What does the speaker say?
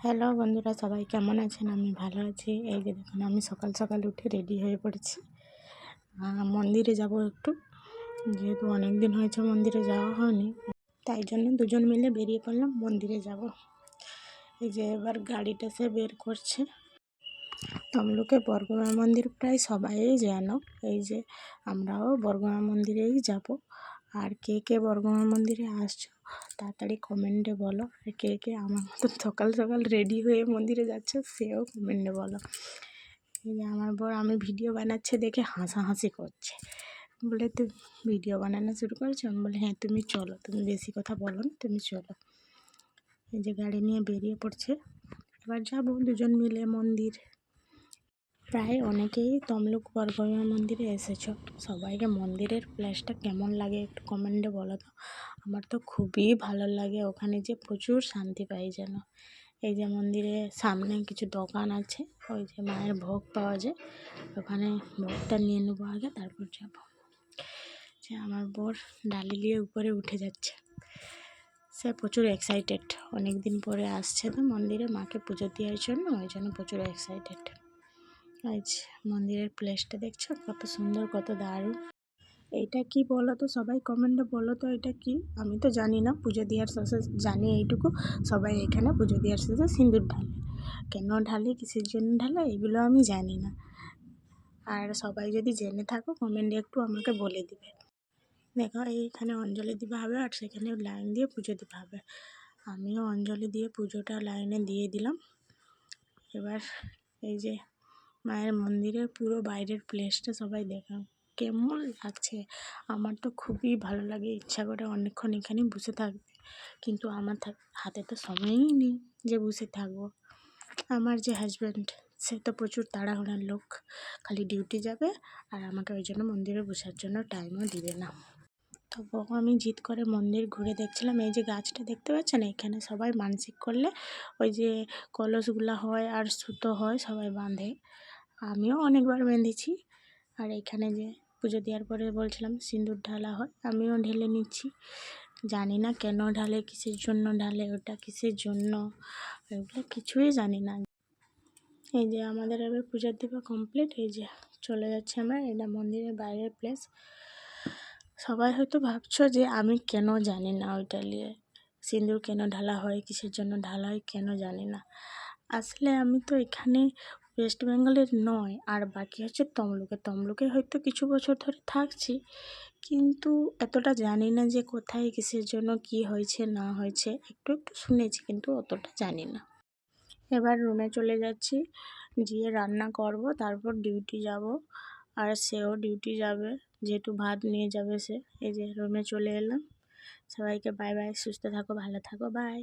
Hello বন্ধুরা, সবাই কেমন আছেন? আমি ভালো আছি। এই যে দেখুন, আমি সকাল সকাল উঠে রেডি হয়ে পড়েছি। মন্দিরে যাব একটু, যেহেতু অনেক দিন হয়েছে মন্দিরে যাওয়া হয়নি, তাই জন্য দুজন মিলে বেরিয়ে পড়লাম মন্দিরে যাব। এই যে এবার গাড়িটা সে বের করছে। তমলুকে বর্গমা মন্দির প্রায় সবাই জানো। এই যে আমরাও বর্গমা মন্দিরেই যাব। আর কে কে বর্গমা মন্দিরে আসছো তাড়াতাড়ি কমেন্টে বলো। আর কে কে আমার মতো সকাল সকাল রেডি হয়ে মন্দিরে যাচ্ছে সেও কমেন্টে বলো। এই যে আমার বর আমি ভিডিও বানাচ্ছে দেখে হাসাহাসি করছে, বলে তুই ভিডিও বানানো শুরু করেছো? আমি বলি হ্যাঁ, তুমি চলো, তুমি বেশি কথা বলো না, তুমি চলো। এই যে গাড়ি নিয়ে বেরিয়ে পড়ছে। এবার যাবো দুজন মিলে মন্দির। প্রায় অনেকেই তমলুক বর্গমা মন্দিরে এসেছো। সবাইকে মন্দিরের প্লেসটা কেমন লাগে একটু কমেন্টে বলো তো। আমার তো খুবই ভালো লাগে, ওখানে যে প্রচুর শান্তি পাই যেন। এই যে মন্দিরের সামনে কিছু দোকান আছে, ওই যে মায়ের ভোগ পাওয়া যায়, ওখানে ভোগটা নিয়ে নেবো আগে, তারপর যাব। যে আমার বর ডালি নিয়ে উপরে উঠে যাচ্ছে, সে প্রচুর এক্সাইটেড। অনেক দিন পরে আসছে তো মন্দিরে মাকে পুজো দেওয়ার জন্য, ওই জন্য প্রচুর এক্সাইটেড। আজ মন্দিরের প্লেসটা দেখছো কত সুন্দর, কত দারুণ। এইটা কি বলো তো, সবাই কমেন্টে বলো তো এটা কি। আমি তো জানি না, পুজো দেওয়ার শেষে জানি এইটুকু, সবাই এখানে পুজো দেওয়ার শেষে সিঁদুর ঢালে। কেন ঢালে, কিসের জন্য ঢালে, এগুলো আমি জানি না। আর সবাই যদি জেনে থাকো কমেন্টে একটু আমাকে বলে দিবে। দেখো এইখানে অঞ্জলি দিতে হবে, আর সেখানে লাইন দিয়ে পুজো দিতে হবে। আমিও অঞ্জলি দিয়ে পুজোটা লাইনে দিয়ে দিলাম। এবার এই যে মায়ের মন্দিরের পুরো বাইরের প্লেসটা সবাই দেখা কেমন লাগছে। আমার তো খুবই ভালো লাগে, ইচ্ছা করে অনেকক্ষণ এখানে বসে থাকবে, কিন্তু আমার হাতে তো সময়ই নেই যে বসে থাকবো। আমার যে হাজব্যান্ড, সে তো প্রচুর তাড়াহুড়ার লোক, খালি ডিউটি যাবে, আর আমাকে ওই জন্য মন্দিরে বসার জন্য টাইমও দিবে না। তবুও আমি জিদ করে মন্দির ঘুরে দেখছিলাম। এই যে গাছটা দেখতে পাচ্ছেন, এখানে সবাই মানসিক করলে ওই যে কলসগুলা হয় আর সুতো হয়, সবাই বাঁধে। আমিও অনেকবার বেঁধেছি। আর এখানে যে পুজো দেওয়ার পরে বলছিলাম সিঁদুর ঢালা হয়, আমিও ঢেলে নিচ্ছি। জানি না কেন ঢালে, কিসের জন্য ঢালে, ওটা কিসের জন্য, এগুলো কিছুই জানি না। এই যে আমাদের এবার পূজার দেওয়া কমপ্লিট। এই যে চলে যাচ্ছে আমরা, এটা মন্দিরের বাইরের প্লেস। সবাই হয়তো ভাবছো যে আমি কেন জানি না ওইটা নিয়ে, সিঁদুর কেন ঢালা হয়, কিসের জন্য ঢালা হয়, কেন জানি না। আসলে আমি তো এখানে ওয়েস্ট বেঙ্গলের নয়, আর বাকি হচ্ছে তমলুকে হয়তো কিছু বছর ধরে থাকছি, কিন্তু এতটা জানি না যে কোথায় কিসের জন্য কি হয়েছে না হয়েছে। একটু একটু শুনেছি, কিন্তু অতটা জানি না। এবার রুমে চলে যাচ্ছি, গিয়ে রান্না করব, তারপর ডিউটি যাব। আর সেও ডিউটি যাবে, যেহেতু ভাত নিয়ে যাবে সে। এই যে রুমে চলে এলাম। সবাইকে বাই বাই, সুস্থ থাকো, ভালো থাকো, বাই।